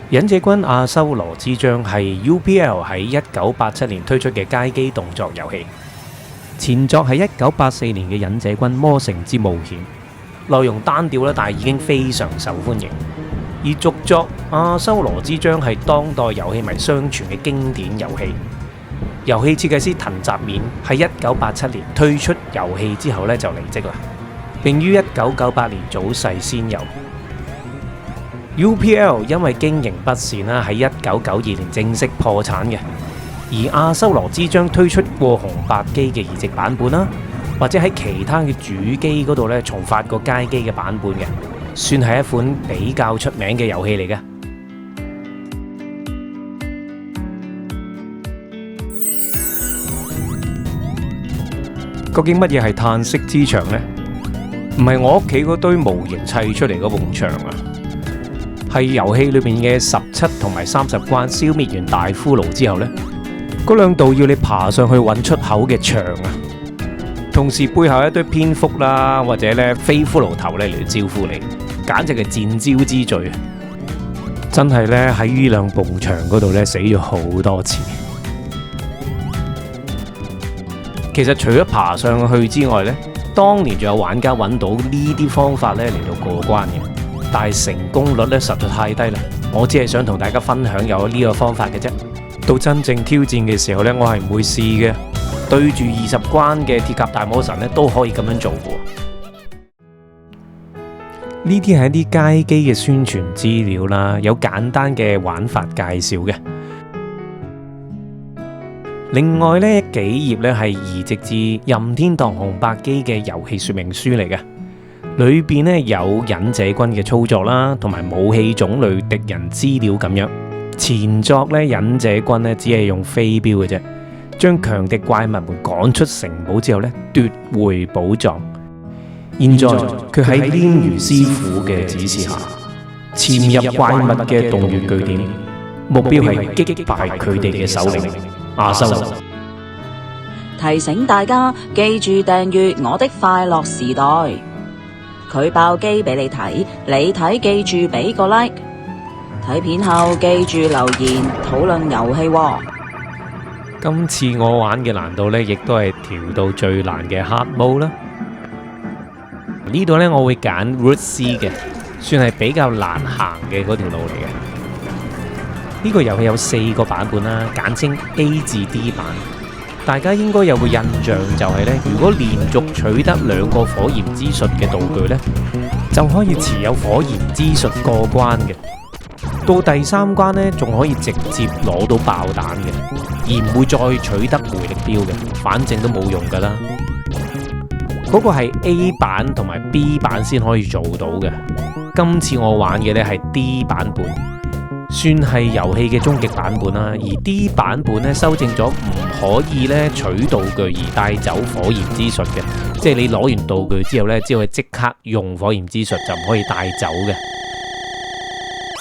忍者軍阿修羅之章係 UPL 喺1987年推出嘅街機動作遊戲，前作係1984年嘅忍者軍魔城之冒險，內容單調啦，但係已經非常受歡迎。而續作阿修羅之章係當代遊戲迷相傳嘅經典遊戲。遊戲設計師藤澤勉喺1987年推出遊戲之後呢就離職啦，並於1998年早逝仙遊。UPL 因為經營不善啦，喺1992年正式破產嘅。而阿修羅之章推出過紅白機嘅移植版本啦，或者喺其他嘅主機嗰度咧重發過街機嘅版本嘅，算係一款比較出名嘅遊戲嚟嘅。究竟乜嘢係嘆息之牆呢？唔係我屋企嗰堆模型砌出嚟嗰埲牆啊！係遊戲裏面嘅17同埋30關消滅完大骷髏之後呢，嗰兩道要你爬上去揾出口嘅牆啊，同時背後一堆蝙蝠啦，或者咧飛骷髏頭咧嚟招呼你，簡直係戰招之最啊！真係咧喺呢兩埲牆嗰度咧死咗好多次。其實除咗爬上去之外呢，當年仲有玩家揾到呢啲方法咧嚟到過關嘅。但係成功率咧實在太低啦，我只係想同大家分享有呢個方法嘅啫。到真正挑戰嘅時候咧，我係唔會試嘅。對住20關嘅鐵甲大魔神咧，都可以咁樣做嘅。呢啲係一啲街機嘅宣傳資料啦，有簡單嘅玩法介紹嘅。另外呢幾頁咧係移植至任天堂紅白機嘅遊戲說明書嚟嘅。裏邊咧有忍者軍嘅操作啦，同埋武器種類、敵人資料咁樣。前作咧忍者軍咧只係用飛鏢嘅啫，將強敵怪物們趕出城堡之後咧奪回寶藏。現在佢喺鐮魚師傅嘅指示下，潛入怪物嘅洞穴據點，目標係擊敗佢哋嘅首領阿修羅。提醒大家記住訂閱我的快樂時代。佢爆機俾你睇，你睇記住俾個 like， 睇片後記住留言討論遊戲喎。今次我玩嘅難度呢，亦都係調到最難嘅 Hard Mode 啦。呢度呢，我會揀 Route C 嘅，算係比較難行嘅嗰條路嚟嘅。呢個遊戲有4個版本啦，簡稱 A 至 D 版。大家應該有個印象就係呢，如果連續取得2個火焰之術嘅道具呢，就可以持有火焰之術過關嘅。到第3關呢，仲可以直接攞到爆彈嘅，而唔會再取得回力鏢嘅，反正都冇用噶啦。嗰個係 A 版同埋 B 版先可以做到嘅。今次我玩嘅呢係 D 版本，算係遊戲嘅終極版本啦。而 D 版本呢，修正咗唔可以咧取道具而帶走火焰之術嘅，即係你攞完道具之後咧，只可以即刻用火焰之術，就唔可以帶走嘅。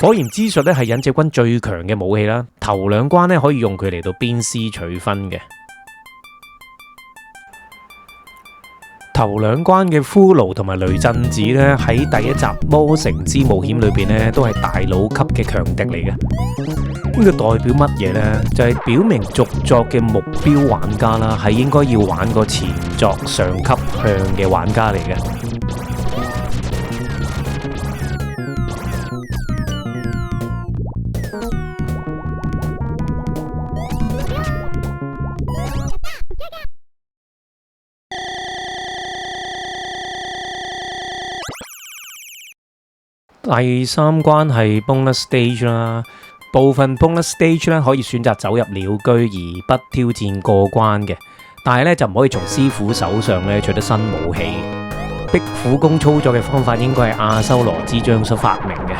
火焰之術咧係忍者軍最強嘅武器啦，頭2關咧可以用佢嚟到鞭屍取分嘅。頭2關嘅骷髏同埋雷震子咧，喺第1集魔城之冒險裏邊咧，都係大佬級嘅強敵嚟嘅。呢個代表乜嘢呢？就係表明續作嘅目標玩家啦，係應該要玩個前作上級向嘅玩家嚟嘅。第3關係 bonus stage 啦。部分 bonus stage 咧可以選擇走入鳥居而不挑戰過關嘅，但係咧就唔可以從師傅手上咧取得新武器。逼苦攻操作嘅方法應該係阿修羅之章所發明嘅，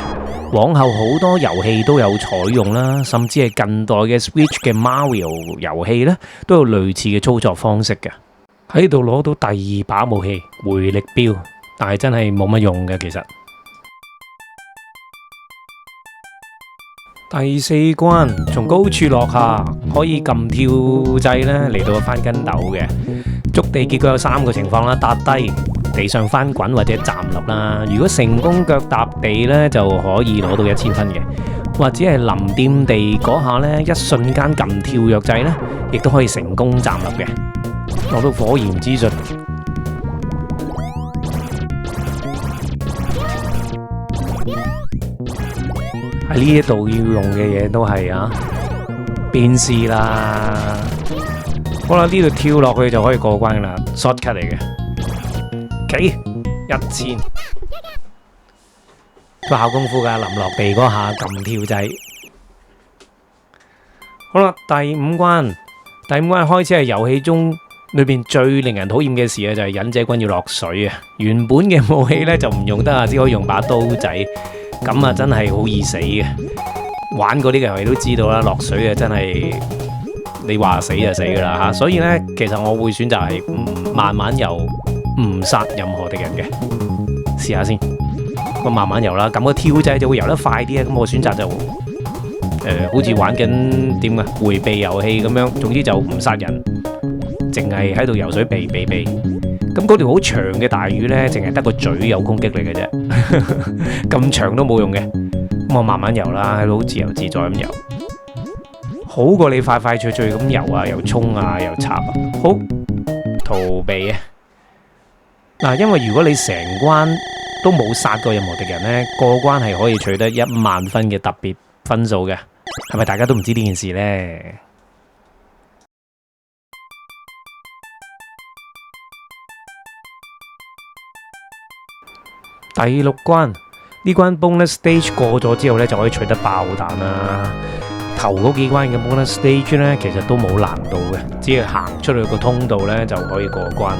往後好多遊戲都有採用啦，甚至係近代嘅 Switch 嘅 Mario 遊戲咧都有類似嘅操作方式嘅。喺度攞到第二把武器回力鏢，但係真係冇乜用嘅其實。第四關從高處落下可以撳跳掣咧嚟到翻跟斗嘅，觸地結果有3個情況啦，踏低、地上翻滾或者站立啦。如果成功腳踏地咧就可以攞到1000分嘅，或者係臨掂地嗰下咧一瞬間撳跳躍掣咧，亦都可以成功站立嘅，攞到火焰之術。喺呢一度要用嘅嘢都係變試啦。好啦，呢度跳落去就可以過關啦 ，shortcut 嚟嘅。幾1000都考功夫噶，臨落地嗰下撳跳掣。好啦，第五關開始係遊戲中裏邊最令人討厭嘅事啊，就係忍者軍要落水啊。原本嘅武器呢就唔用得啊，只可以用把刀仔。咁啊，真係好易死嘅。玩過呢個遊戲都知道啦，落水啊，真係你話死就死噶啦吓。所以呢，其實我會選擇係慢慢游，唔殺任何敵人嘅。試下先，我慢慢游啦。咁個跳掣就會游得快啲啊。咁我選擇就好似玩緊點啊回避遊戲咁樣。總之就唔殺人，淨係喺度游水避。咁嗰條好長嘅大魚呢，淨係得個嘴有攻擊力嘅啫，咁長都冇用嘅。咁我慢慢游啦，喺度好自由自在咁游，好過你快脆咁游啊，又衝啊，又插啊，好逃避啊！嗱，因為如果你成關都冇殺過任何敵人呢，過關係可以取得10000分嘅特別分數嘅，係咪大家都唔知呢件事呢？第6關呢關 bonus stage 過咗之後呢，就可以取得爆彈啦。頭嗰幾關嘅 bonus stage 呢，其實都冇難度嘅，只係行出去個通道呢就可以過關。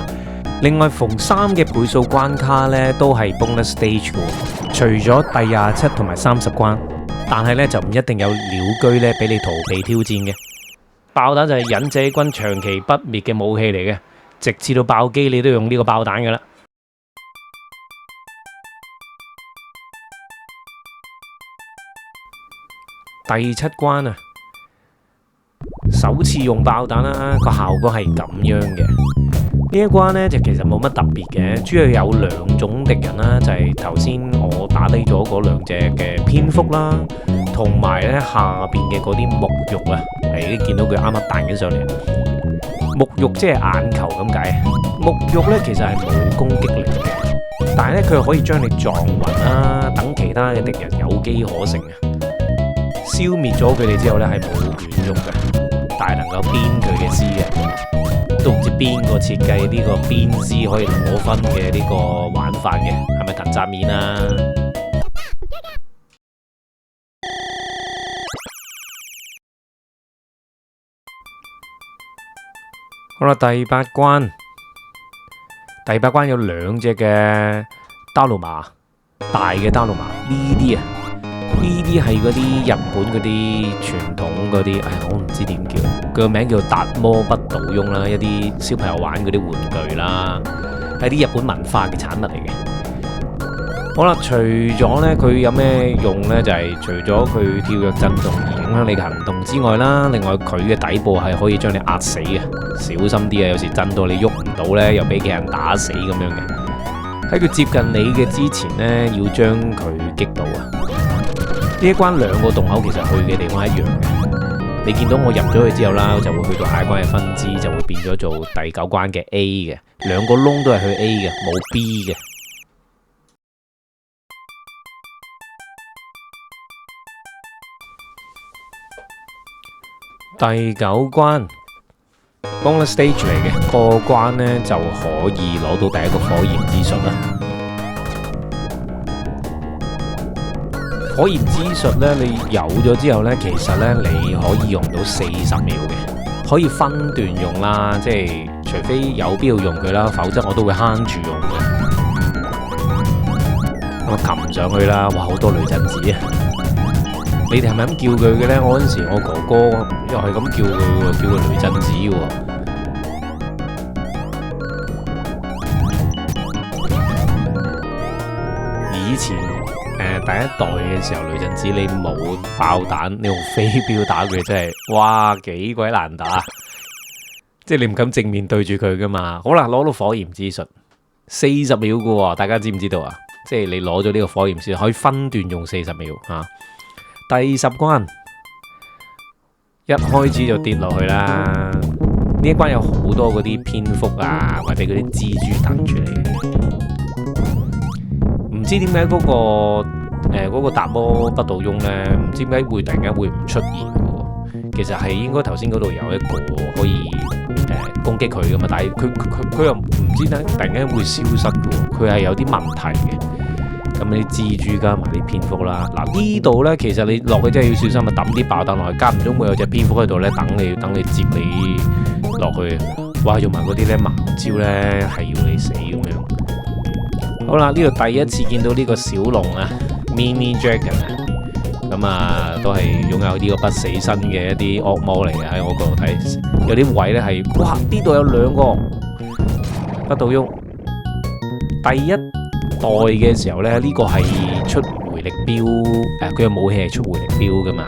另外逢3嘅倍數關卡呢都係 bonus stage 嘅，除咗第27同埋30關，但係呢就唔一定有鳥居呢俾你逃避挑戰嘅。爆彈就係忍者軍長期不滅嘅武器嚟嘅，直至到爆機你都用呢個爆彈噶啦。第7關啊，首次用爆彈啦，個效果係咁樣嘅。呢一關呢，就其實冇乜特別嘅，主要有2種敵人啦，就係頭先我打低咗嗰2隻嘅蝙蝠啦，同埋呢下邊嘅嗰啲木肉啊，你見到佢啱啱彈緊上嚟。木肉即係眼球咁解，木肉呢其實係冇攻擊力嘅，但係呢，佢可以將你撞暈啦，等其他嘅敵人有機可乘啊。消滅咗佢哋之後呢，係冇卵用嘅，但係能夠鞭佢嘅屍嘅，都唔知邊個設計呢個鞭屍可以攞分嘅呢個玩法嘅，係咪藤澤面啊？好啦，第8關有2隻嘅達魯瑪，大嘅達魯瑪呢啲啊。呢啲係嗰啲日本嗰啲傳統嗰啲，我唔知點叫，佢個名叫達摩不倒翁啦，一啲小朋友玩嗰啲玩具啦，係啲日本文化嘅產物嚟嘅。好啦，除咗呢，佢有咩用呢？就係除咗佢跳躍震動而影響你嘅行動之外啦，另外佢嘅底部係可以將你壓死嘅，小心啲啊！有時震到你喐唔到呢，又俾其他人打死咁樣嘅。喺佢接近你嘅之前呢，要將佢擊倒啊！呢一關2個洞口其實去嘅地方一樣嘅，你見到我入咗去之後啦，就會去到下一關嘅分支，就會變咗做第9關嘅 A 嘅，2個窿都係去 A 嘅，冇 B 嘅。第9關 bonus stage 嚟嘅，過關呢就可以攞到第1個火焰之術啦。火焰之術呢，你有咗之後呢，其實呢你可以用到40秒嘅，可以分段用啦，即係除非有必要用佢啦，否則我都會慳住用嘅。我擒上去啦，哇，好多雷震子啊！你哋係咪咁叫佢嘅呢？我嗰陣時我哥哥又係咁叫佢喎，叫佢雷震子喎。以前第一代嘅時候，雷震子你冇爆彈，你用飛鏢打佢真係哇幾鬼難打，即係你唔敢正面對住佢噶嘛。好啦，攞到火焰之術，40秒噶喎，大家知唔知道啊？即係你攞咗呢個火焰之術，可以分段用40秒啊。第10關一開始就跌落去啦。呢一關有好多嗰啲蝙蝠啊，或者嗰啲蜘蛛等住你。唔知點解嗰個達摩不倒翁呢，唔知點解會突然間會唔出現嘅。其實係應該頭先嗰度有一個可以攻擊佢噶嘛，但係佢又唔知點解突然間會消失嘅，佢係有啲問題嘅。咁啲蜘蛛加埋啲蝙蝠啦，嗱呢度呢，其實你落去真係要小心啊，抌啲爆彈落去，間唔中會有隻蝙蝠喺度呢，等你接你落去。哇，用埋嗰啲呢盲招呢，係要你死咁樣。好啦，呢度第一次見到呢個小龍啊 ，Mini Dragon 啊，咁啊都係擁有呢個不死身嘅一啲惡魔嚟嘅。喺我嗰度睇，有啲位呢係，哇呢度有2個不倒翁。第一代嘅時候呢，呢個係出回力鏢，佢嘅武器係出回力鏢噶嘛。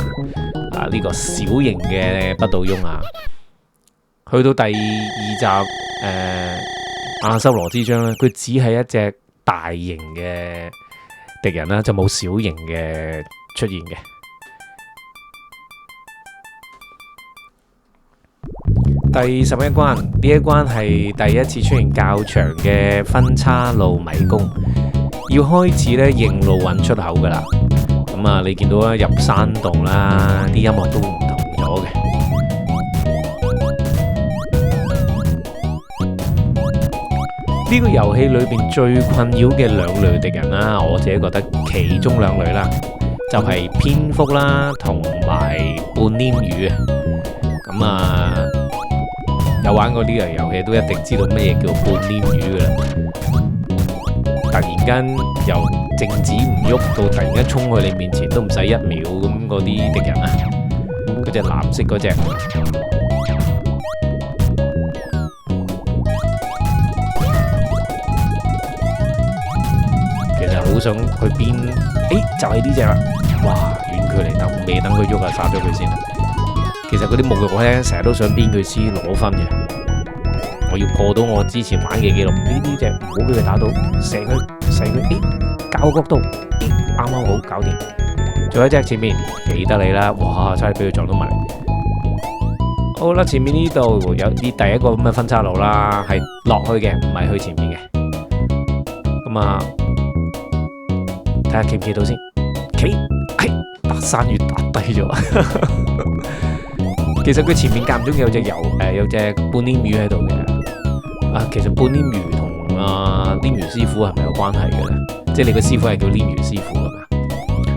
呢個小型嘅不倒翁啊，去到第2集亞修羅之章呢，佢只係一隻大型嘅敵人啦，就冇小型嘅出現嘅。第11關，呢一關係第一次出現較長嘅分岔路迷宮，要開始咧認路揾出口噶啦。咁啊，你見到啦，入山洞啦，啲音樂都唔同咗嘅。呢個遊戲裏邊最困擾嘅2類敵人啦，我自己覺得其中2類啦，就係蝙蝠啦，同埋半黏魚啊。咁啊，有玩過呢個遊戲都一定知道乜嘢叫半黏魚噶啦。突然間由靜止唔喐到突然間衝去你面前都唔使1秒咁，嗰啲敵人啊，嗰隻藍色嗰隻。好想去邊？就係呢隻啦！哇，遠距離未等佢喐啊，殺咗佢先。其實嗰啲沐浴咧，成日都想邊佢先攞分嘅。我要破到我之前玩嘅記錄。呢隻唔好俾佢打到，射佢，校角度，啱啱好搞掂。仲有一隻前面，記得你啦！哇，差啲俾佢撞到埋嚟。好啦，前面呢度有啲第一個咁嘅分岔路啦，係落去嘅，唔係去前面嘅。咁啊。睇下企唔企到先，搭山越搭低咗。其實佢前面間唔中有隻有隻半黏魚喺度嘅。其實半黏魚同黏魚師傅係咪有關係嘅咧？即係你個師傅係叫黏魚師傅噶嘛？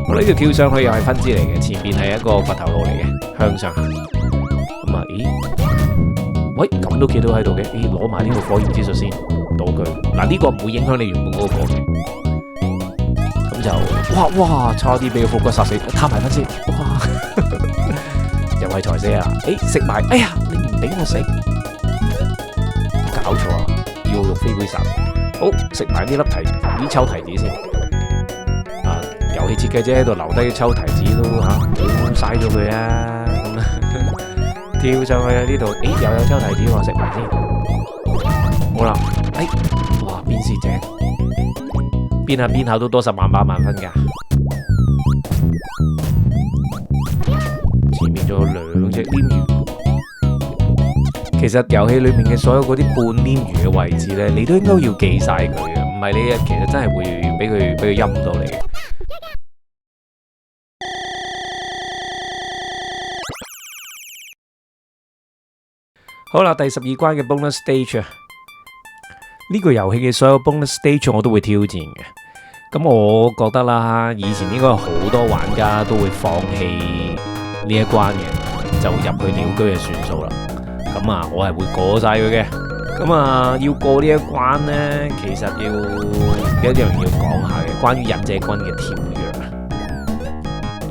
我呢條跳上去又係分支嚟嘅，前面係一個掘頭路嚟嘅，向上行。咁啊，喂，咁都企到喺度嘅，攞埋呢個火焰之術先，到佢。嗱，呢個唔會影響你原本嗰個嘅。就哇，差啲俾個伏骨殺死，攤埋分先，哇，又係財死啊！食埋，哎呀，你唔俾我食，搞錯啊！要用飛杯殺，好食埋呢粒呢抽提子先。遊戲設計者喺度留低抽提子都好嘥咗佢啊！咁跳上去啊呢度，又有抽提子，我食埋先。好啦，哇，邊是正？邊下都多10萬8萬分噶，前面仲有2隻黏魚。其實遊戲裏面嘅所有嗰啲半黏魚嘅位置呢，你都應該要記晒佢嘅，唔係你其實真係會俾佢陰到你嘅。好啦，第12關嘅 bonus stage 啊，呢個遊戲嘅所有 bonus stage 我都會挑戰嘅。咁我覺得啦，以前應該好多玩家都會放棄呢一關嘅，就入去鳥居就算數啦。咁啊，我係會過晒佢嘅。咁啊，要過呢一關呢，其實要一樣要講下嘅，關於忍者軍嘅跳躍啊。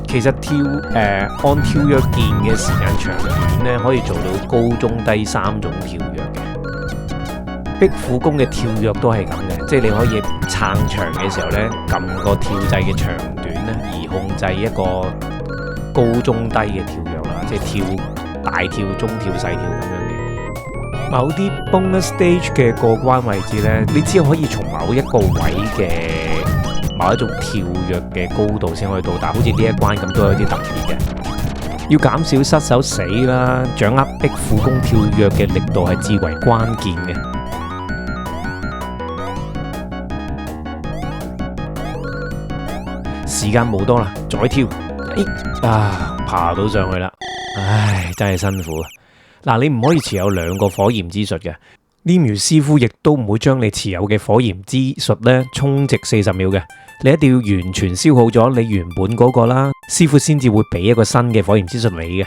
其實按跳躍鍵嘅時間長短呢，可以做到高中低3種跳躍嘅。壁虎公嘅跳躍都係咁嘅，即係你可以撐牆嘅時候呢，撳個跳掣嘅長短呢，而控制一個高中低嘅跳躍啦，即係跳大跳、中跳、細跳咁樣嘅。某啲 bonus stage 嘅過關位置呢，你只可以從某一個位嘅某一種跳躍嘅高度先可以到達，好似呢一關咁都有啲特別嘅。要減少失手死啦，掌握壁虎公跳躍嘅力度係至為關鍵嘅。時間冇多啦，再跳，爬到上去啦，唉，真係辛苦。嗱，你唔可以持有兩個火焰之術嘅，黏魚師傅亦都唔會將你持有嘅火焰之術呢充值40秒嘅，你一定要完全消耗咗你原本嗰個啦，師傅先至會俾一個新嘅火焰之術你嘅。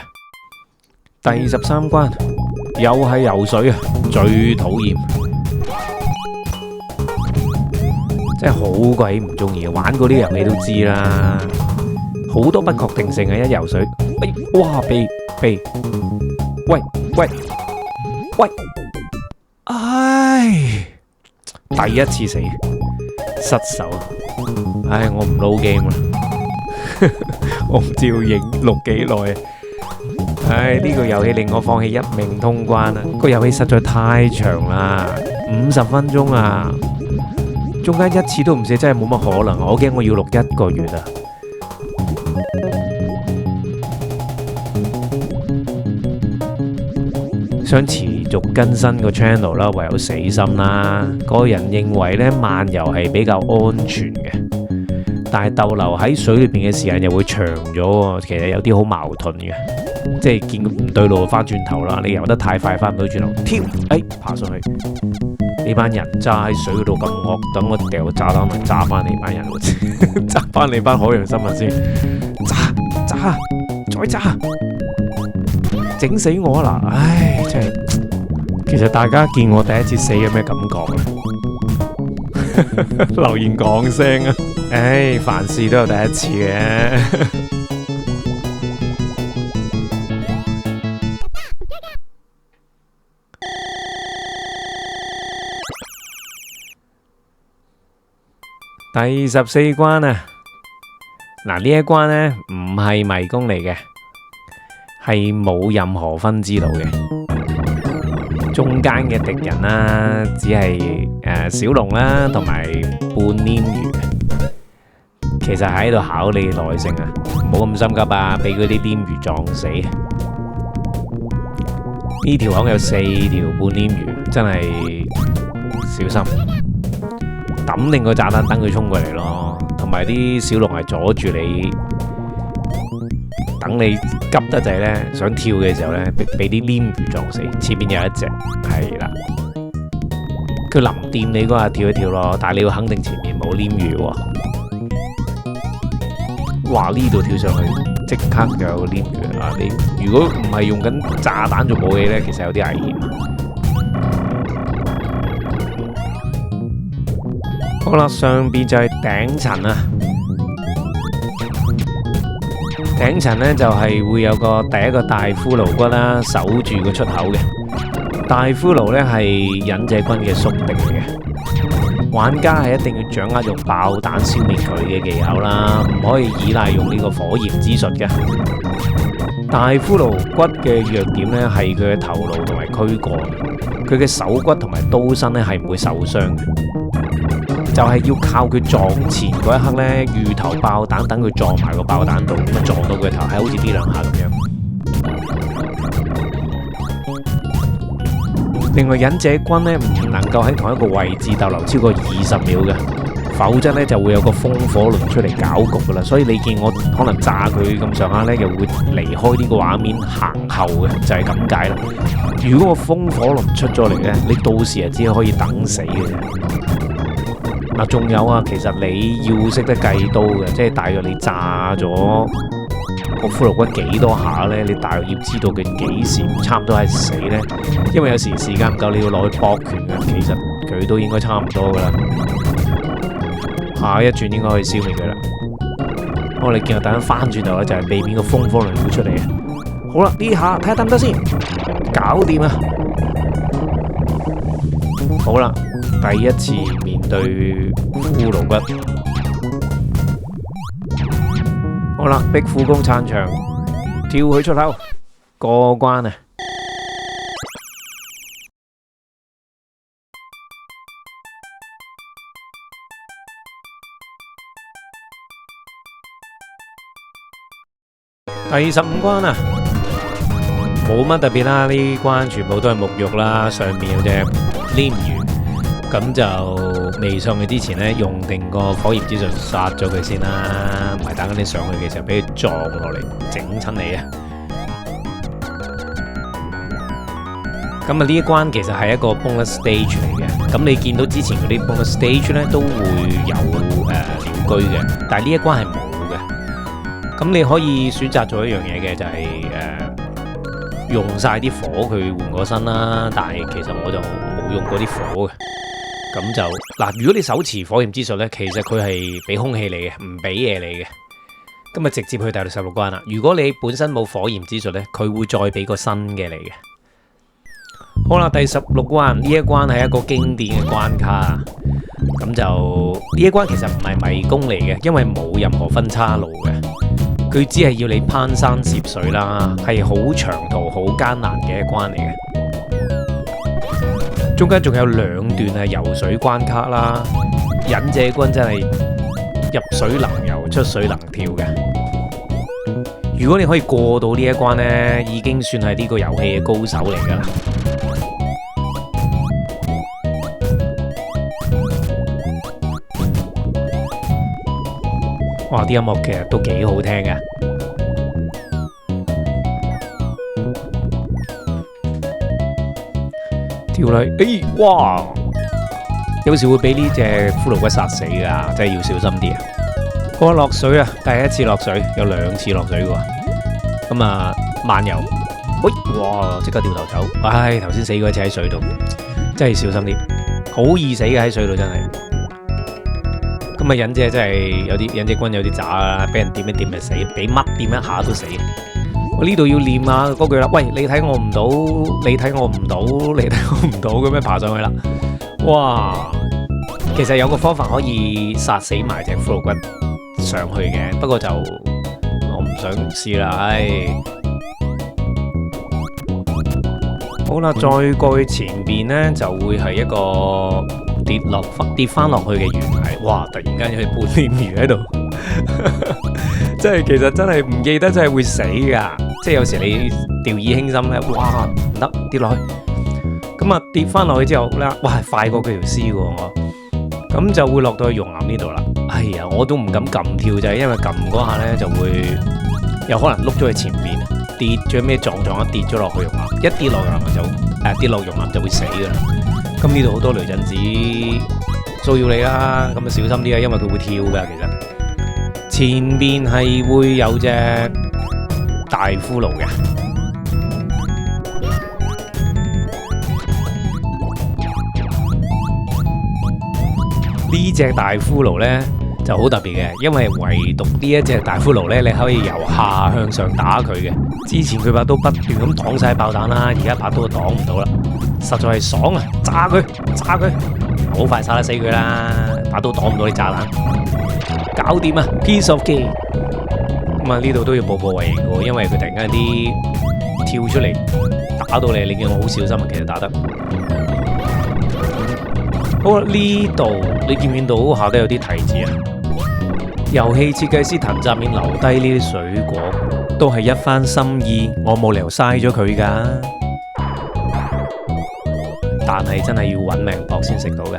第13關又係游水啊，最討厭，真係好鬼唔中意，玩嗰啲遊戲都知啦，好多不確定性嘅，一游水，哇，避，喂，唉，第一次死，失手，唉，我唔撈 game 啦，我唔知要錄幾耐啊，唉，呢個遊戲令我放棄一命通關啦，個遊戲實在太長啦，50分鐘啊，中間一次都唔死，真係冇乜可能，我驚我要錄1個月啊！想持續更新個 channel 啦，唯有死心啦。個人認為呢，漫遊係比較安全嘅，但係逗留喺水裏邊嘅時間又會長咗，其實有啲好矛盾嘅，即係見唔對路翻轉頭啦。你游得太快，翻唔到轉頭，跳，爬上去。呢班人揸喺水嗰度咁惡，等我掉炸彈嚟炸翻你班人，炸翻你班海洋生物先，炸，再炸！整死我啦！唉，真係，其實大家見我第一次死有咩感覺啊？留言講聲啊！唉，凡事都有第一次嘅。第14關啊！嗱，呢一關呢唔係迷宮嚟嘅。係冇任何分支路嘅，中間嘅敵人啦，只係小龍啦，同埋半黏魚。其實喺度考你耐性啊，唔好咁心急啊，俾嗰啲黏魚撞死。呢條巷有4條半黏魚，真係小心，抌定個炸彈等佢衝過嚟咯。同埋啲小龍係阻住你。等你急得滯呢，想跳嘅時候呢，俾啲黏魚撞死。前面有一隻，係啦，佢臨掂你嗰下跳一跳咯，但係你要肯定前面冇黏魚喎。哇！呢度跳上去，即刻就有黏魚啊！你如果唔係用緊炸彈做武器呢，其實有啲危險。好啦，上邊就係頂層啊。頂層呢就係會有第一個大骷髏骨啦，守住個出口嘅。大骷髏呢係忍者軍嘅宿敵嚟嘅，玩家係一定要掌握用爆彈消滅佢嘅技巧啦，唔可以依賴用呢個火焰之術嘅。大骷髏骨嘅弱點呢係佢嘅頭顱同埋軀幹，佢嘅手骨同埋刀身呢係唔會受傷嘅。就係要靠佢撞前嗰一刻呢，預投爆彈，等佢撞埋個爆彈度，咁撞到佢頭，係好似呢兩下咁樣。另外，忍者軍呢唔能夠喺同一個位置逗留超過20秒嘅，否則呢就會有個風火輪出嚟搞局噶啦。所以你見我可能炸佢咁上下呢，又會離開呢個畫面行後嘅，就係咁解啦。如果個風火輪出咗嚟呢，你到時係只可以等死嘅啫。嗱，仲有啊，其實你要識得計刀嘅，即係大約你炸咗個骷髏骨幾多下呢？你大約要知道佢幾時差唔多係死呢？因為有時時間唔夠，你要攞去搏拳嘅，其實佢都應該差唔多噶啦。下一轉應該可以消滅佢啦。我哋見到等陣翻轉頭咧，就係避免個風火輪會出嚟嘅。好啦，呢下睇下得唔得先，搞掂啊！好啦，第一次面對骷髏骨。好啦，逼苦工撐場，跳去出口過關啊！第15關啊，冇乜特別啦，呢關全部都係沐浴啦，上面有隻鯰魚，咁就未上去之前呢，用定個火焰之術殺咗佢先啦，唔係等緊你上去嘅時候俾佢撞落嚟整親你啊！咁啊呢一關其實係一個 bonus stage 嚟嘅，咁你見到之前嗰啲 bonus stage 呢都會有鳥居嘅，但係呢一關係冇。咁你可以選擇做一樣嘢嘅，就係用晒啲火佢換個身啦。但係其實我就冇用過啲火嘅。咁就嗱，如果你手持火焰之術呢，其實佢係俾空氣你嘅，唔俾嘢你嘅。咁啊直接去第16關啦。如果你本身冇火焰之術呢，佢會再俾個新嘅你嘅。好啦，第16關呢一關係一個經典嘅關卡。咁就呢一關其實唔係迷宮嚟嘅，因為冇任何分岔路嘅。佢只係要你攀山涉水啦，係好長途、好艱難嘅一關嚟嘅。中間仲有2段係游水關卡啦，忍者軍真係入水能游、出水能跳嘅。如果你可以過到呢一關呢，已經算係呢個遊戲嘅高手嚟㗎啦。哇！啲音樂其實都幾好聽嘅。跳落去，哇！有時會俾呢隻骷髏骨殺死噶，真係要小心啲啊！我落水啊，第一次落水，有2次落水嘅喎。咁啊，慢游，喂，哇！即刻掉頭走。唉，頭先死嗰隻喺水度，真係小心啲，好易死嘅喺水度真係。咁啊，忍者真係有啲忍者軍有啲渣啦，俾人掂一掂就死，俾乜掂一下都死。我呢度要念下嗰句啦，喂，你睇我唔到，你睇我唔到，你睇我唔到咁樣爬上去啦。哇，其實有個方法可以殺死埋隻骷髏骨上去嘅，不過就我唔想試啦，唉。好啦，再過去前邊呢，就會係一個跌翻落去嘅懸崖。哇！突然間有隻半鯰魚喺度，即係其實真係唔記得，真係會死噶。即係有時你掉以輕心咧，哇唔得跌落去，咁啊跌翻落去之後咧，哇快過佢條屍喎我，咁就會落到去熔岩呢度啦。哎呀，我都唔敢撳跳，就係因為撳嗰下咧就會有可能碌咗去前面，跌最尾撞一跌咗落去熔岩，一跌落熔岩就跌落熔岩就會死噶啦。咁呢度好多雷震子騷擾你啦，咁啊小心啲啊，因為佢會跳噶。其實前邊係會有隻大骷髏嘅，呢隻大骷髏呢就好特別嘅，因為唯獨呢一隻大骷髏呢，你可以由下向上打佢嘅。之前佢把刀不斷咁擋晒爆彈啦，而家把刀擋唔到啦，實在係爽啊！炸佢，好快殺得死佢啦！把刀擋唔到你炸彈，搞掂啊 ！Piece of cake。咁啊，呢度都要步步為營嘅，因為佢突然間啲跳出嚟打到你，你見我好小心啊，其實打得。好啦，呢度你見唔見到下底有啲提示啊？遊戲設計師藤澤勉留低呢啲水果，都係一番心意，我冇理由嘥咗佢噶。但係真係要揾命搏先食到嘅。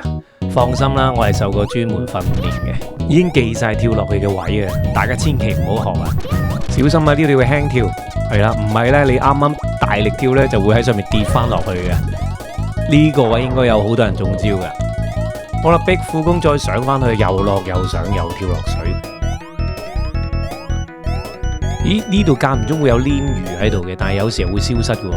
放心啦，我係受過專門訓練嘅，已經記晒跳落去嘅位啊！大家千祈唔好學啊，小心啊！呢度要輕跳，係啦，唔係呢，你啱啱大力跳呢，就會喺上面跌翻落去嘅。呢個位應該有好多人中招嘅。好啦，逼苦工再上翻去，又落又上又跳落水。咦？呢度間唔中會有鯰魚喺度嘅，但係有時候會消失嘅。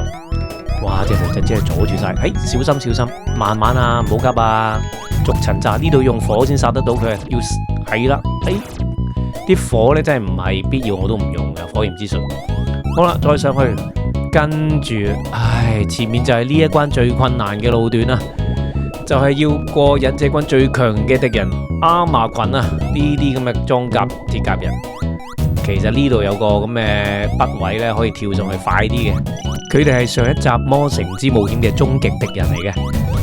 哇！隻雷震子係阻住晒，小心小心，慢慢啊，唔好急啊！逐層炸，呢度用火先殺得到佢，要係啦，啲火咧真係唔係必要，我都唔用嘅火焰之術。好啦，再上去，跟住，前面就係呢一關最困難嘅路段啦。就係要過忍者軍最強嘅敵人阿瑪群啊！呢啲咁嘅裝甲鐵甲人，其實呢度有個咁嘅筆位咧，可以跳上去快啲嘅。佢哋係上一集魔城之冒險嘅終極敵人嚟嘅。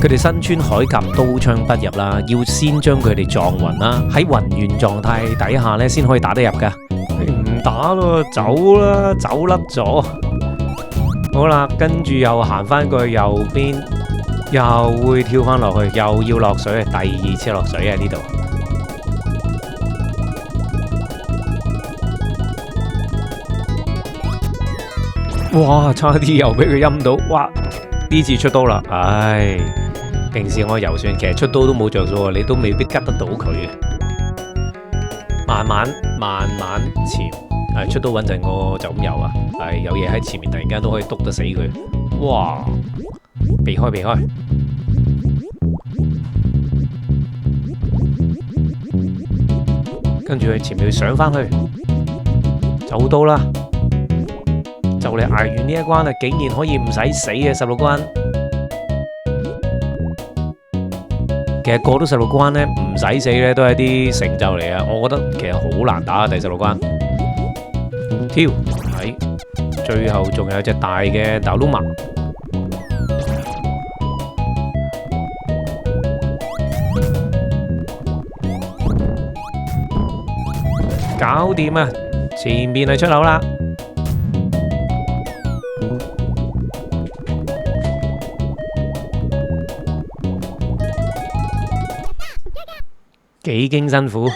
佢哋身穿鎧甲，刀槍不入啦，要先將佢哋撞暈啦，喺暈眩狀態底下咧，先可以打得入噶。唔打咯，走啦，走甩咗。好啦，跟住又行翻過去右邊，又會跳翻落去，又要落水，第二次落水啊！呢度。哇！差啲又俾佢陰到，哇！呢次出刀啦，唉！平時我游船其實出刀都冇着數，你都未必吉得到佢嘅。慢慢潛，出刀穩陣我就咁游啊！有嘢喺前面，突然間都可以篤得死佢。哇！避開避開，跟住去前面上翻去，走刀啦！就嚟捱完呢一關啦，竟然可以唔使死嘅16關。其實過到16關呢，唔使死呢都係啲成就嚟啊！我覺得其實好難打啊，第16關。跳係，最後仲有隻大嘅大魯馬，搞掂啊！前面係出口啦。幾經辛苦，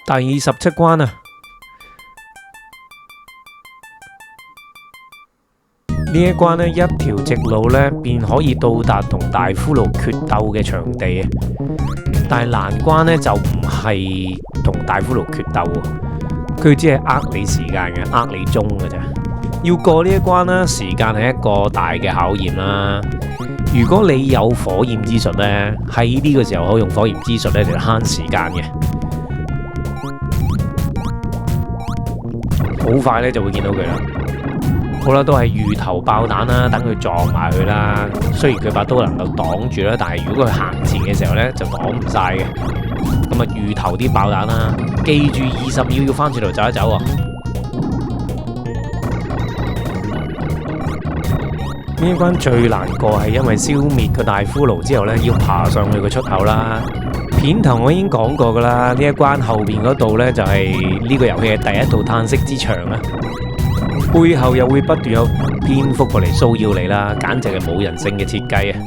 第17關啊！呢一關呢，一條直路呢，便可以到達同大骷髏決鬥嘅場地啊！但係難關呢，就唔係同大骷髏決鬥，佢只係呃你時間嘅，呃你鐘嘅啫。要過呢一關啦，時間係一個大嘅考驗啦。如果你有火焰之術呢，喺呢個時候可以用火焰之術咧嚟慳時間嘅。好快咧就會見到佢啦。好啦，都係預頭爆彈啦，等佢撞埋佢啦。雖然佢把刀能夠擋住啦，但係如果佢行前嘅時候呢，就擋唔晒嘅。咁啊，預頭啲爆彈啦，記住20秒要翻轉頭走一走啊！呢一關最難過係因為消滅個大骷髏之後呢，要爬上去個出口啦。片頭我已經講過噶啦，呢一關後邊嗰度呢，就係呢個遊戲嘅第一道嘆息之牆啊。背後又會不斷有蝙蝠過嚟騷擾你啦，簡直係冇人性嘅設計啊！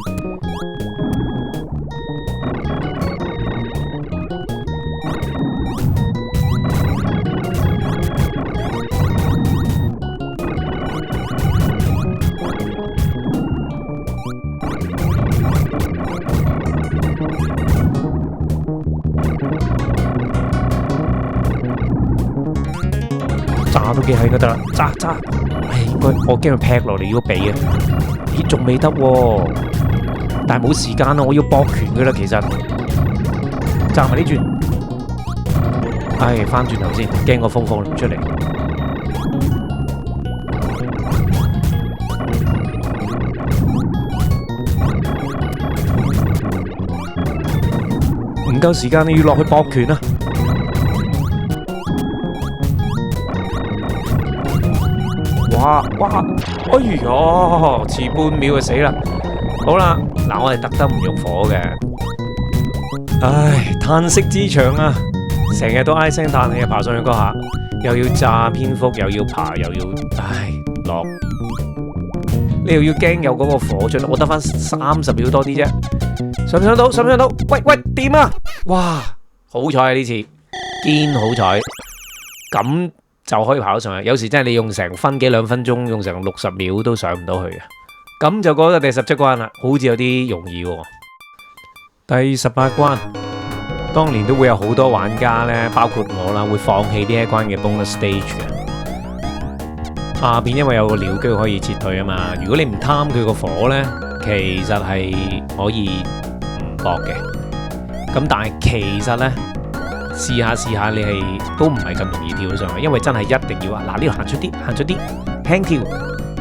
炸都幾係噶得啦，炸！唉，應該我驚佢劈落嚟要避啊！咦，仲未得喎，但係冇時間啦，我要搏拳噶啦，其實炸埋呢轉，唉，翻轉頭先，驚個風出嚟。唔夠時間，你要落去搏拳啊！哇！哎呀，遲半秒就死啦！好啦，嗱，我哋特登唔用火嘅。唉，嘆息之牆啊，成日都唉聲嘆氣啊，爬上去嗰下，又要炸蝙蝠，又要爬，又要落，你又要驚有嗰個火出嚟，我得翻30秒多啲啫，上唔上到？上唔上到？喂，掂啊！哇，好彩啊呢次，堅好彩，咁就可以跑得上去。有時真係你用成分幾2分鐘，用成60秒都上唔到去嘅。咁就過咗第17關啦，好似有啲容易喎。第18關，當年都會有好多玩家呢，包括我啦，會放棄呢一關嘅 bonus stage 嘅。下邊因為有個鳥居可以撤退啊嘛，如果你唔貪佢個火呢，其實係可以唔搏嘅。咁但係其實呢，試下，你係都唔係咁容易跳到上去，因為真係一定要啊！嗱，呢度行出啲，輕跳，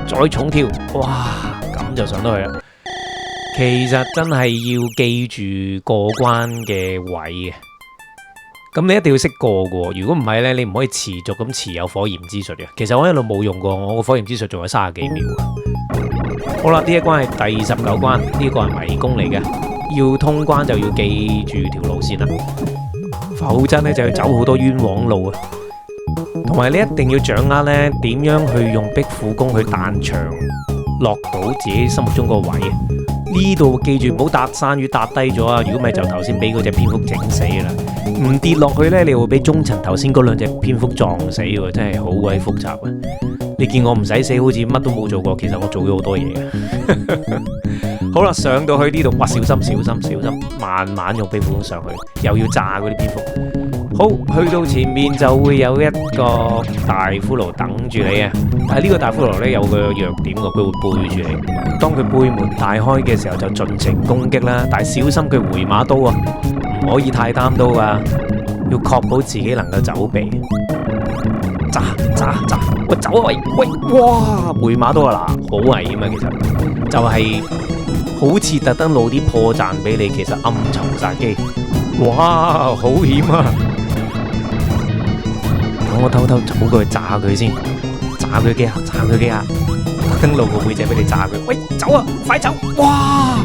再重跳，哇，咁就上到去啦。其實真係要記住過關嘅位嘅，咁你一定要識過嘅。如果唔係呢，你唔可以持續咁持有火焰之術嘅。其實我一路冇用過，我個火焰之術仲有30幾秒。好啦，呢一關係第19關，呢個係迷宮嚟嘅，要通關就要記住條路線啦，否則呢就要走好多冤枉路啊。同埋你一定要掌握呢點樣去用壁虎功去彈牆落到自己心目中個位。呢度記住唔好搭山魚搭低咗啊！如果唔係就頭先俾嗰隻蝙蝠整死啦。唔跌落去呢，你會俾中層頭先嗰兩隻蝙蝠撞死喎，真係好鬼複雜啊！你見我唔使死，好似乜都冇做過，其實我做咗好多嘢嘅。好啦，上到去呢度，哇！小心，慢慢用壁虎功上去，又要炸嗰啲蝙蝠。好，去到前面就會有一個大骷髏等住你啊！但係呢個大骷髏呢，有個弱點喎，佢會背住你。當佢背門大開嘅時候就盡情攻擊啦，但係小心佢回馬刀啊，唔可以太擔刀啊，要確保自己能夠走避。炸！喂，走啊喂！哇！回馬刀啊嗱，好危險啊，其實就係好似特登露啲破綻俾你，其實暗藏殺機。哇！好險啊！我偷偷走過去炸佢先，炸佢幾下，特登露個背脊俾你炸佢。喂，走啊，快走！哇，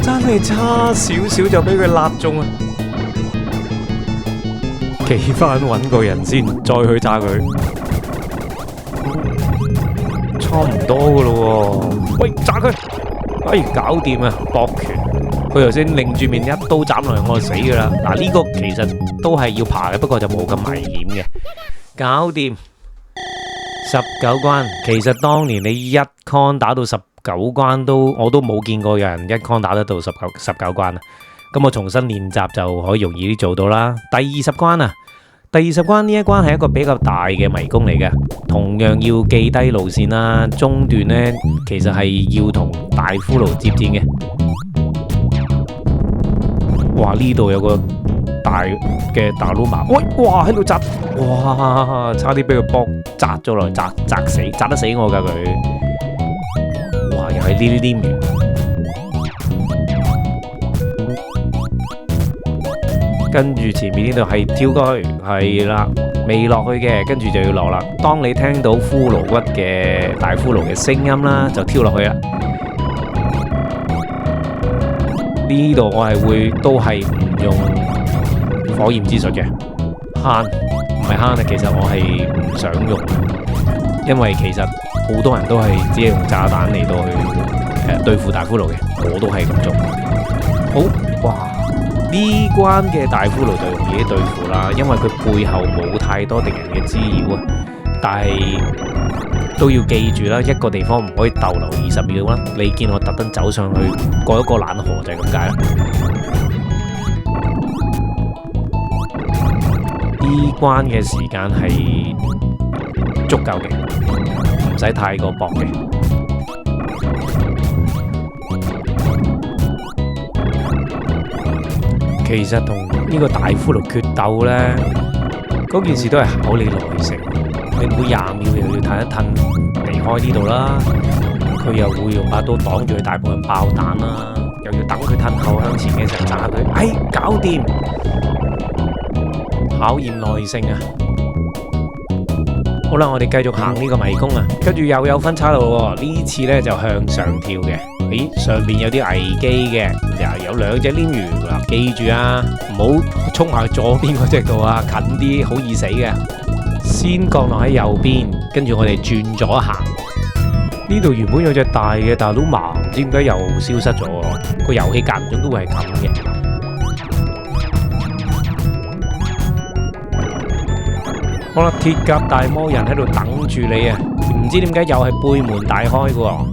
真係差少少就俾佢辣中啊！企翻搵個人先，再去炸佢，差唔多噶咯喎。喂，炸佢！哎，搞掂啊，搏拳。佢頭先擰住面一刀斬落嚟，我就死噶啦！嗱，呢個其實都係要爬嘅，不過就冇咁危險嘅。搞掂19關，其實當年你一 con 打到19關我都冇見過有人一 con 打得到19關啊！咁我重新練習就可以容易啲做到啦。第20關啊，第20關呢一關係一個比較大嘅迷宮嚟嘅，同樣要記低路線啦。中段呢，其實係要同大骷髏接戰嘅。哇！呢度有個大嘅大魯馬，喂！哇！喺度扎，哇！差啲俾佢搏扎咗落嚟，扎死，扎得死我噶佢。哇！又係呢啲黏完，跟住前面呢度係跳過去，係啦，未落去嘅，跟住就要落啦。當你聽到骷髏骨嘅大骷髏嘅聲音啦，就跳落去啦。呢度我都係唔用火焰之術嘅，慳唔係慳啊！其實我係唔想用，因為其實好多人都係只係用炸彈嚟到去對付大骷髏嘅，我都係咁做。好，哇！呢關嘅大骷髏就容易啲對付啦，因為佢背後冇太多敵人嘅滋擾啊，但係都要記住啦，一個地方唔可以逗留20秒啦。你見我特登走上去過一個冷河就係咁解啦。呢關嘅時間係足夠嘅，唔使太過搏嘅。其實同呢個大骷髏決鬥呢，嗰件事都係考你耐性。你每20秒又要褪一褪離開呢度啦，佢又會用把刀擋住佢大部分爆彈啦，又要等佢褪後向前嘅時候炸佢，哎，搞掂！考驗耐性啊！好啦，我哋繼續行呢個迷宮啊，跟住又有分岔路喎，呢次呢就向上跳嘅。咦，上邊有啲危機嘅，有2隻鯰魚嗱，記住啊，唔好衝埋左邊嗰隻度啊，近啲好易死嘅。先降落喺右邊，跟住我哋轉左行。呢度原本有隻大嘅大魯麻，唔知點解又消失咗。個遊戲間唔中都會係咁嘅。好啦，鐵甲大魔人喺度等住你啊！唔知點解又係背門大開嘅。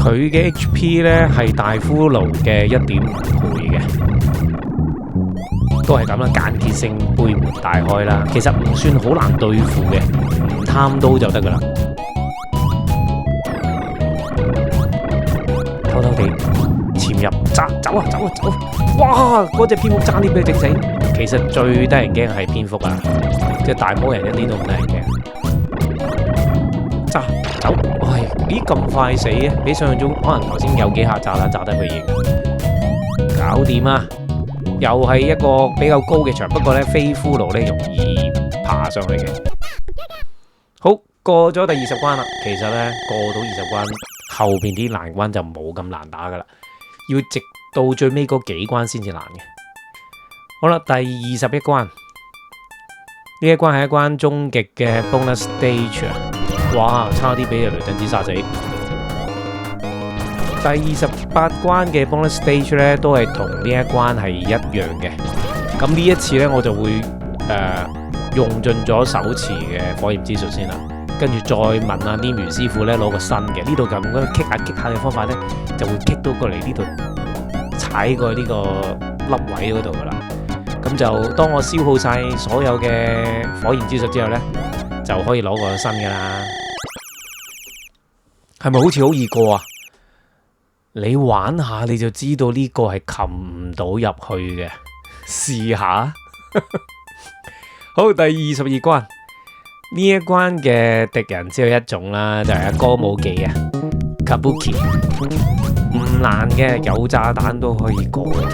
佢嘅 HP 呢係大骷髏嘅1.5倍嘅。都係咁啦，間歇性背門大開啦，其實唔算好難對付嘅，唔貪刀就得噶啦。偷偷地，前面入，走啊！哇！嗰隻蝙蝠爭啲俾佢整死。其實最得人驚係蝙蝠啊，即係大魔人一啲都唔得人驚。走！喂，咦咁快死嘅？比想象中可能頭先有幾下炸彈炸得佢贏。搞掂啊！又係一個比較高嘅牆，不過呢，非骷髏呢容易爬上去嘅。好，過咗第20關啦。其實呢，過到20關，後邊啲難關就冇咁難打噶啦，要直到最尾嗰幾關先至難嘅。好啦，第21關，呢一關係一關終極嘅 bonus stage 啊！哇，差啲俾雷震子殺死。第28關嘅 bonus stage 咧，都係同呢一關係一樣嘅。咁呢一次咧，我就會用盡咗手持嘅火焰之術先啦，跟住再問阿黏魚師傅咧攞個新嘅。呢度咁樣棘下嘅方法咧，就會棘到過嚟呢度，踩過呢個粒位嗰度噶啦。咁就當我消耗晒所有嘅火焰之術之後咧，就可以攞個新嘅啦。係咪好似好易過啊？你玩下你就知道呢個係擒唔到入去嘅，試下。好，第22關，呢一關嘅敵人只有一種啦，就係阿歌舞伎啊 Kabuki， 唔難嘅，有炸彈都可以過嘅啦。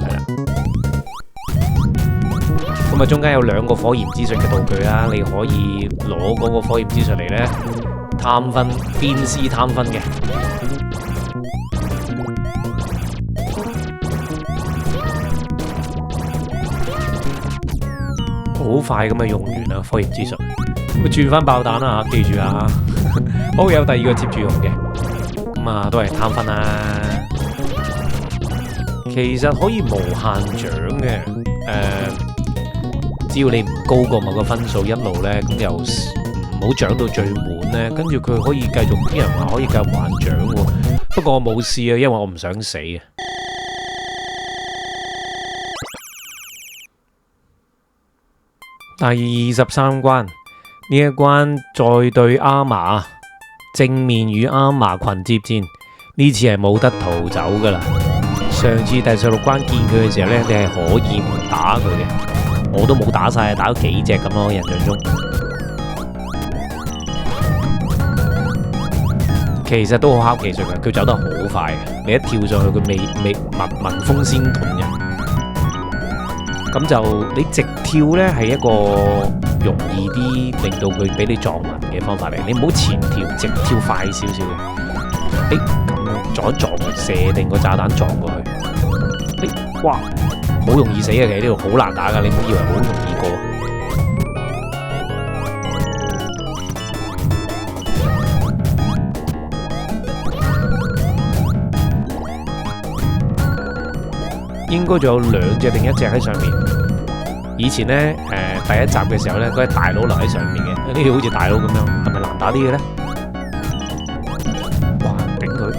係啦，咁啊中間有2個火焰之術嘅道具啦，你可以攞嗰個火焰之術嚟呢，貪分鞭屍貪分嘅。好快咁啊用完啦火焰之術，咁啊轉翻爆彈啦，記住啊！好，有第2個接住用嘅，咁啊都係貪分啦。其實可以無限獎嘅，只要你唔高過某個分數一路咧，咁又唔好獎到最滿咧，跟住佢可以繼續，啲人話可以繼續還獎喎。不過我冇試啊，因為我唔想死啊。第23關，呢一關再對阿瑪正面與阿瑪群接戰，呢次係冇得逃走噶啦。上次第16關見佢嘅時候呢，你係可以唔打佢嘅，我都冇打晒，打咗幾隻咁咯，印象中。其實都好考技術嘅，佢走得好快嘅，你一跳上去佢未聞風先遁嘅。咁就你直跳呢係一個容易啲令到佢俾你撞暈嘅方法嚟，你唔好前跳，直跳快少少嘅。咁樣撞一撞，射定個炸彈撞過去。哇，好容易死嘅，其實呢度好難打噶，你唔好以為好容易過。應該仲有2隻定1隻喺上面。以前呢，第1集嘅時候呢，嗰隻大佬留喺上面嘅，呢條好似大佬咁樣，係咪難打啲嘅呢？哇！頂佢，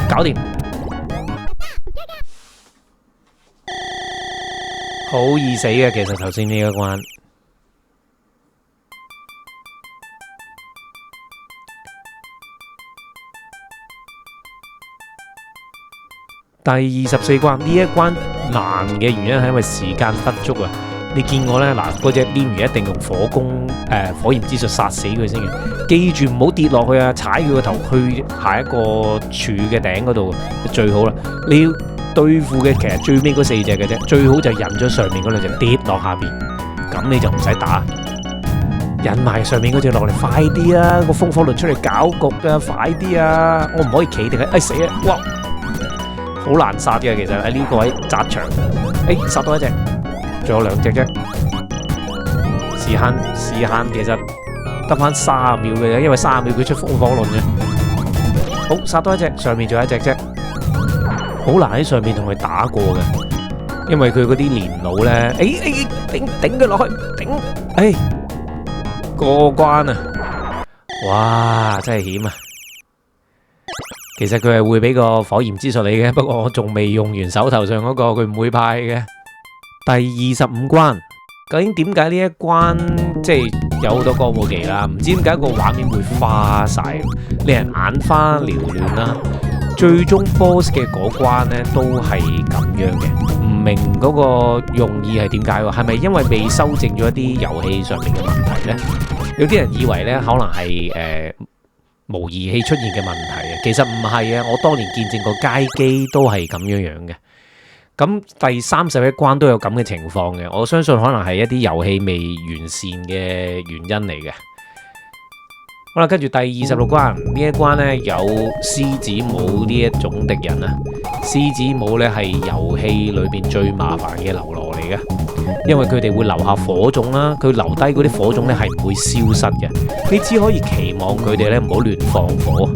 搞掂，好易死嘅。其實頭先呢一關，第24關，呢一關難嘅原因係因為時間不足啊！你見我呢，嗱，嗰隻黏魚一定用火焰之術殺死佢先嘅，記住唔好跌落去啊！踩佢個頭去下一個柱嘅頂嗰度最好啦。你要對付嘅其實最尾嗰4隻嘅啫，最好就引咗上面嗰2隻跌落下邊，咁你就唔使打，引埋上面嗰隻落嚟，快啲啊！個風火輪出嚟搞局啊，快啲啊！我唔可以企定喺，死啊！哇！好難殺嘅，其實喺呢個位紮場，殺到1隻，仲有2隻啫。時限其實得翻30秒嘅啫，因為30秒佢出風火輪嘅。好，殺多1隻，上面仲有1隻啫，好難喺上面同佢打過嘅，因為佢嗰啲年老咧，頂佢落去，過關啊！哇，真係險啊！其實佢係會俾個火焰之術你嘅，不過我仲未用完手頭上嗰個，佢唔會派嘅。第25關，究竟點解呢一關即係有好多歌舞伎啦？唔知點解個畫面會花晒，令人眼花繚亂啦。最終 boss 嘅嗰關呢都係咁樣嘅，唔明嗰個用意係點解喎？係咪因為未修正咗一啲遊戲上面嘅問題呢？有啲人以為呢可能係模擬器出現嘅問題啊，其實唔係啊！我當年見證過街機都係咁樣樣嘅。咁第31關都有咁嘅情況嘅，我相信可能係一啲遊戲未完善嘅原因嚟嘅。好啦，跟住第26關呢一關呢，有獅子母呢一種敵人啊。獅子母呢係遊戲裏邊最麻煩嘅流羅嚟嘅，因為佢哋會留下火種啦，佢留低嗰啲火種呢係唔會消失嘅，你只可以期望佢哋呢唔好亂放火，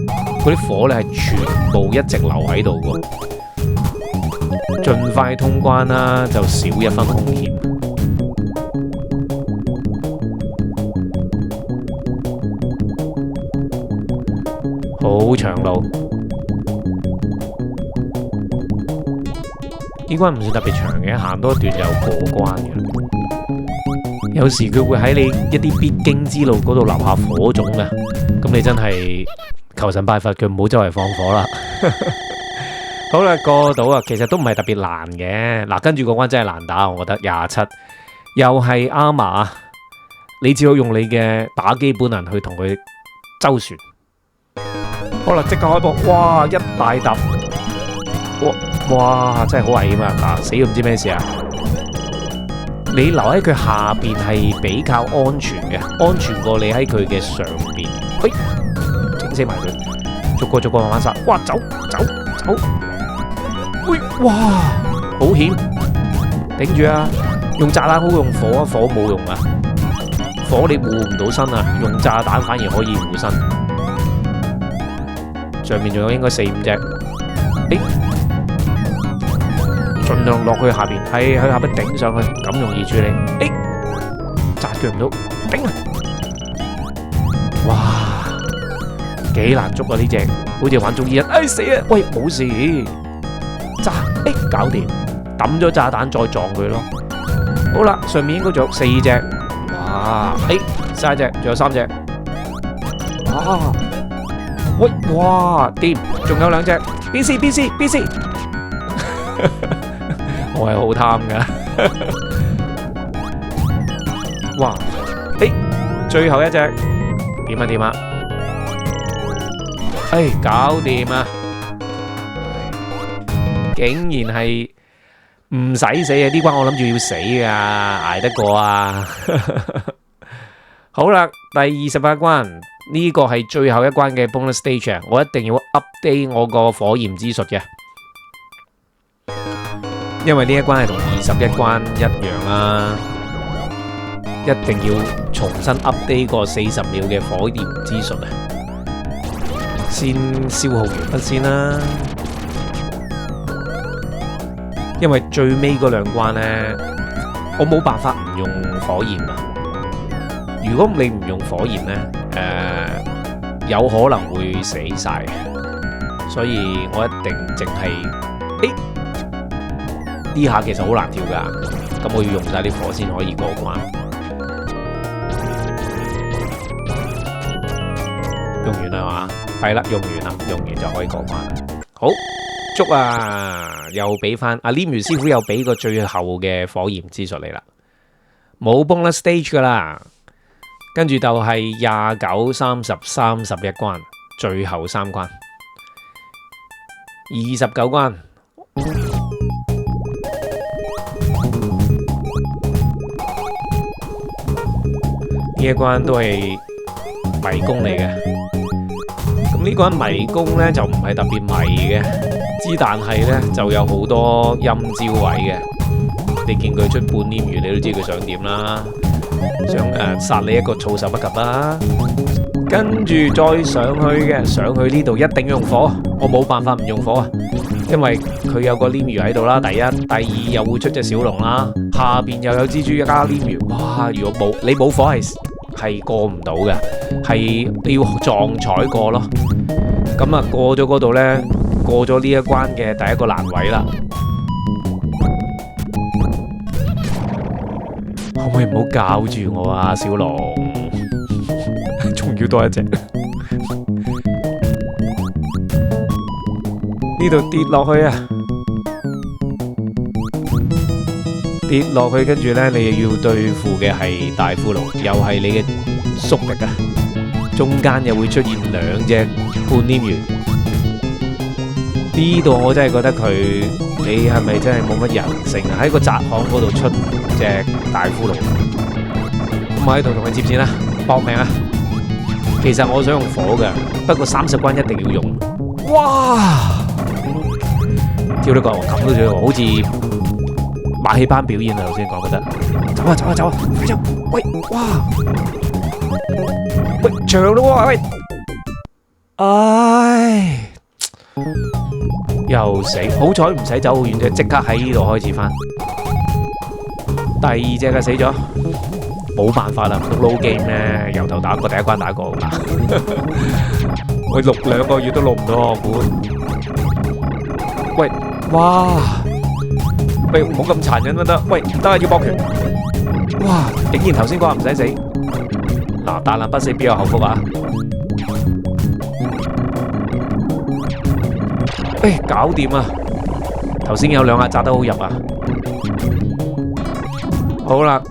嗰啲火呢係全部一直留喺度嘅。盡快通關啦，就少一分風險。好長路，呢關唔算特別長嘅，行多一段就過關嘅。有時佢會喺你一啲必經之路嗰度留下火種啊，咁你真係求神拜佛佢唔好周圍放火啦。好啦，過到啊，其實都唔係特別難嘅。嗱，跟住個關真係難打，我覺得27又係阿瑪，你只好用你嘅打機本能去同佢周旋。好啦，即刻開波，哇，一大沓，哇，真係好危險啊！嗱，死都唔知咩事啊！你留喺佢下邊係比較安全嘅，安全過你喺佢嘅上邊。喂，整死埋佢，逐個逐個慢慢殺。哇，走！喂，哇，好險！頂住啊！用炸彈好用火啊，火冇用啊！火你護唔到身啊，用炸彈反而可以護身。上面仲有應該4、5隻，盡量落去下邊，係喺下邊頂上去，咁容易處理。扎腳唔到，頂啊！哇，幾難捉啊呢隻，好似玩捉伊人，死啊！喂，冇事，炸，搞掂，抌咗炸彈再撞佢咯。好啦，上面應該仲有4隻，哇，3隻，仲有3隻，哇！喂，哇，掂，仲有2隻 ，BC，我係好貪噶，哇，最後一隻，掂啊，搞掂啊，竟然係唔使死啊！呢關我諗住要死噶，捱得過啊！好啦，第28關。呢個係最後一關嘅 bonus stage 啊！我一定要 update 我個火焰之術嘅，因為呢一關係同21關一樣啦，一定要重新 update 個40秒嘅火焰之術啊！先消耗完畢先啦，因為最尾嗰2關呢，我冇辦法唔用火焰啊！如果你唔用火焰呢，有可能會死晒，所以我一定淨係呢下其實好難跳噶，咁我要用晒啲火先可以過關。用完啦嘛？係啦，用完就可以過關啦。好，捉啊！又俾翻阿 Lim 師傅又俾個最後嘅火焰之術嚟啦，冇 bonus stage 噶啦。跟住就係29、30、31關，最後3關，29關，呢一關都係迷宮嚟嘅。咁呢關迷宮呢就唔係特別迷嘅，之但係呢就有好多陰招位嘅。你見佢出半黏魚，你都知佢想點啦。想殺你一個措手不及啦，跟住再上去嘅，上去呢度一定要用火，我冇辦法唔用火啊，因為佢有個黏魚喺度啦，第一，第二又會出隻小龍啦，下邊又有蜘蛛加黏魚，哇！如果你冇火係過唔到嘅，係你要撞彩過咯，咁啊過咗嗰度呢，過咗呢一關嘅第一個難位啦。可唔可以唔好教住我啊，小龍？仲要多一隻。呢度跌落去啊！跌落去，跟住呢，你又要對付嘅係大骷髏，又係你嘅宿敵啊！中間又會出現兩隻半黏魚。呢度我真係覺得佢，你係咪真係冇乜人性啊？喺個窄巷嗰度出隻大骷髏，咁我喺度同佢接戰啦，搏命啊！其實我想用火嘅，不過30關一定要用。哇！跳得過，冚到咗，好似馬戲班表演啊！頭先講覺得，走啊走啊走啊，快走！喂，哇！喂，長咯喎，喂！唉，又死，好彩唔使走好遠啫，即刻喺呢度開始翻。第二隻嘅死咗，冇辦法啦，唔通撈 game 咧，由頭打過第一關打過㗎。我錄2個月都錄唔到我估。喂，哇！喂，唔好咁殘忍都得。喂，得要搏拳。哇！竟然頭先嗰下唔使死。嗱，大難不死必有後福啊！誒，搞掂啊！頭先有2下扎得好入啊！好啦，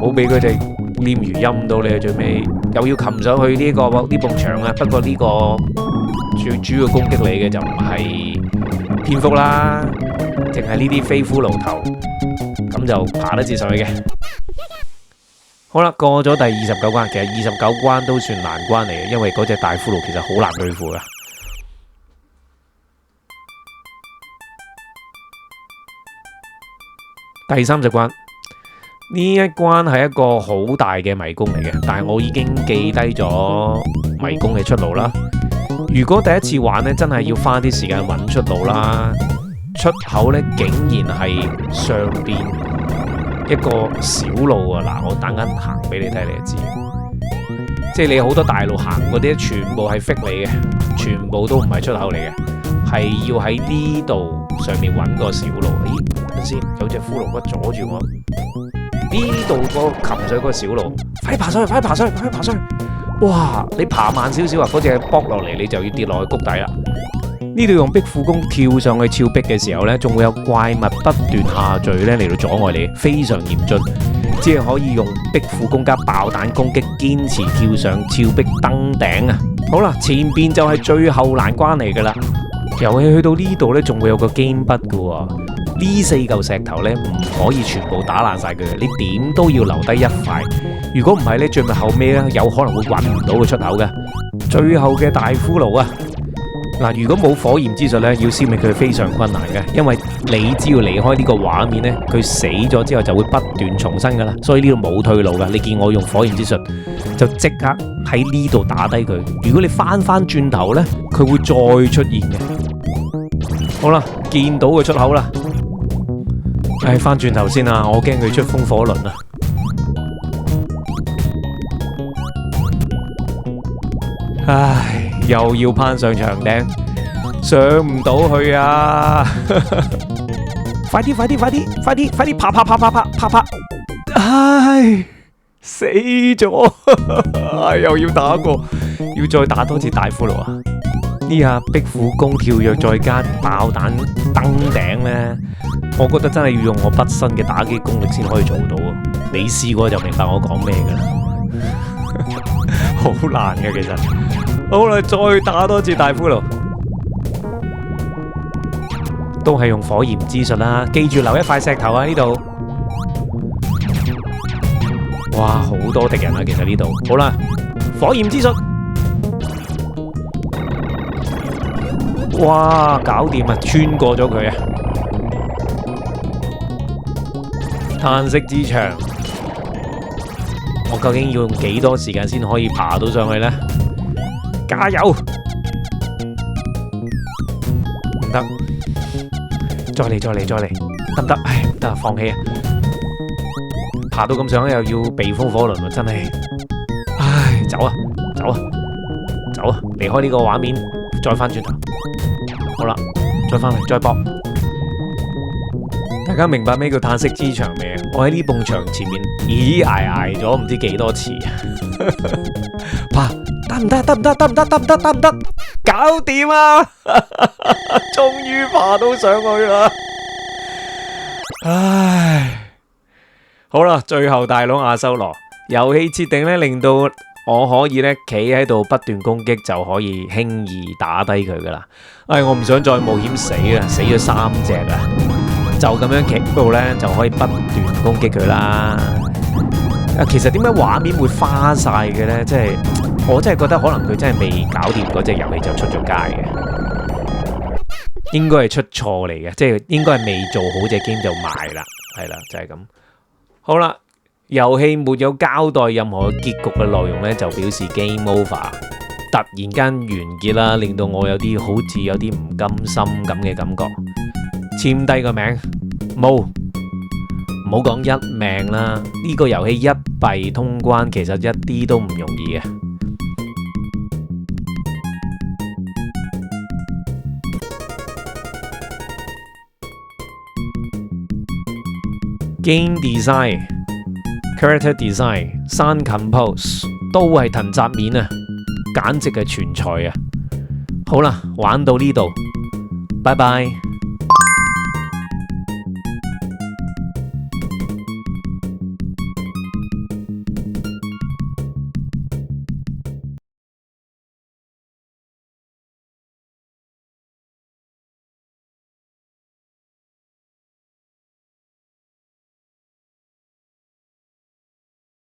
唔好俾佢哋黏魚陰到你啊！最尾又要擒上去呢埲牆啊！不過呢個最主要攻擊你嘅就唔係蝙蝠啦，淨係呢啲飛骷髏頭，咁就爬得至上去嘅。好啦，過咗第29關，其實29關都算難關嚟嘅，因為嗰隻大骷髏其實好難對付噶。第30關，呢一關係一個好大嘅迷宮嚟嘅，但係我已經記低咗迷宮嘅出路啦。如果第一次玩呢，真係要花啲時間揾出路啦。出口呢，竟然係上邊一個小路啊！嗱，我等緊行俾你睇，你就知。即係你好多大路行嗰啲，全部係 fake 你嘅，全部都唔係出口嚟嘅，係要喺呢度上面揾個小路。咦，等陣先，有隻骷髏骨阻住我。呢度個擒上個小路，快爬上去，快爬上去，快爬上去！哇，你爬慢少少啊，嗰隻剝落嚟，你就要跌落去谷底啦。呢度用壁虎功跳上去峭壁嘅時候呢，仲會有怪物不斷下墜呢嚟到阻礙你，非常嚴峻。只係可以用壁虎功加爆彈攻擊，堅持跳上峭壁登頂啊！好啦，前邊就係最後難關嚟噶啦。遊戲去到呢度呢，仲會有個 game 筆噶喎。呢4嚿石頭呢，唔可以全部打爛晒佢嘅，你點都要留低1塊。如果唔係呢，最後尾呢，有可能會揾唔到個出口嘅。最後嘅大骷髏啊！嗱，如果冇火焰之術咧，要消滅佢非常困難嘅，因為你只要離開呢個畫面咧，佢死咗之後就會不斷重生噶啦，所以呢度冇退路噶。你見我用火焰之術，就即刻喺呢度打低佢。如果你翻轉頭咧，佢會再出現嘅。好啦，見到個出口啦，唉，翻轉頭先啊，我驚佢出風火輪啊！唉，又要攀上牆頂，上唔到去啊！快啲，快啲，快啲，快啲，快啲，爬！唉，死咗！唉，又要打過，要再打多次大骷髏啊！呢下壁虎功跳躍再加爆彈登頂呢，我覺得真係要用我畢生嘅打機功力先可以做到啊！你試過就明白我講咩噶啦。好難嘅其實，好啦，再打多次大骷髏，都係用火焰之術啦。記住留1塊石頭啊！呢度，哇，好多敵人啊！其實呢度，好啦，火焰之術，哇，搞掂啊！穿過咗佢啊！嘆息之牆。我究竟要用幾多時間先可以爬到上去呢？加油！唔得，再嚟，得唔得？唉，唔得，放棄啊！爬到咁上又要避風火輪啊，真係，唉，走啊，離開呢個畫面，再翻轉頭。好啦，再翻嚟，再搏。大家明白咩叫嘆息之牆未？我喺呢埲牆前面，捱咗唔知幾多次，爬得唔得？得唔得？得唔得？得唔得？得唔得？搞掂啊！終於爬到上去啦！唉，好啦，最後大佬阿修羅，遊戲設定咧令到我可以咧企喺度不斷攻擊就可以輕易打低佢噶啦。唉，我唔想再冒險死啦，死咗3隻啊！就咁樣企喺度咧就可以不斷攻擊佢啦。其實點解畫面會花晒嘅呢？即係我真係覺得可能佢真係未搞掂嗰隻遊戲就出咗街嘅，應該係出錯嚟嘅，即係應該係未做好隻 game 就賣啦，係啦，就係咁。好啦，遊戲沒有交代任何結局嘅內容呢，就表示 game over，突然間完結啦，令到我有啲好似有啲唔甘心咁嘅感覺。簽低個名，冇。唔好講一命啦，呢個遊戲一幣通關其實一啲都唔容易嘅。Game design、character design、sound compose 都係藤澤面啊，簡直係全才啊！好啦，玩到呢度，拜拜。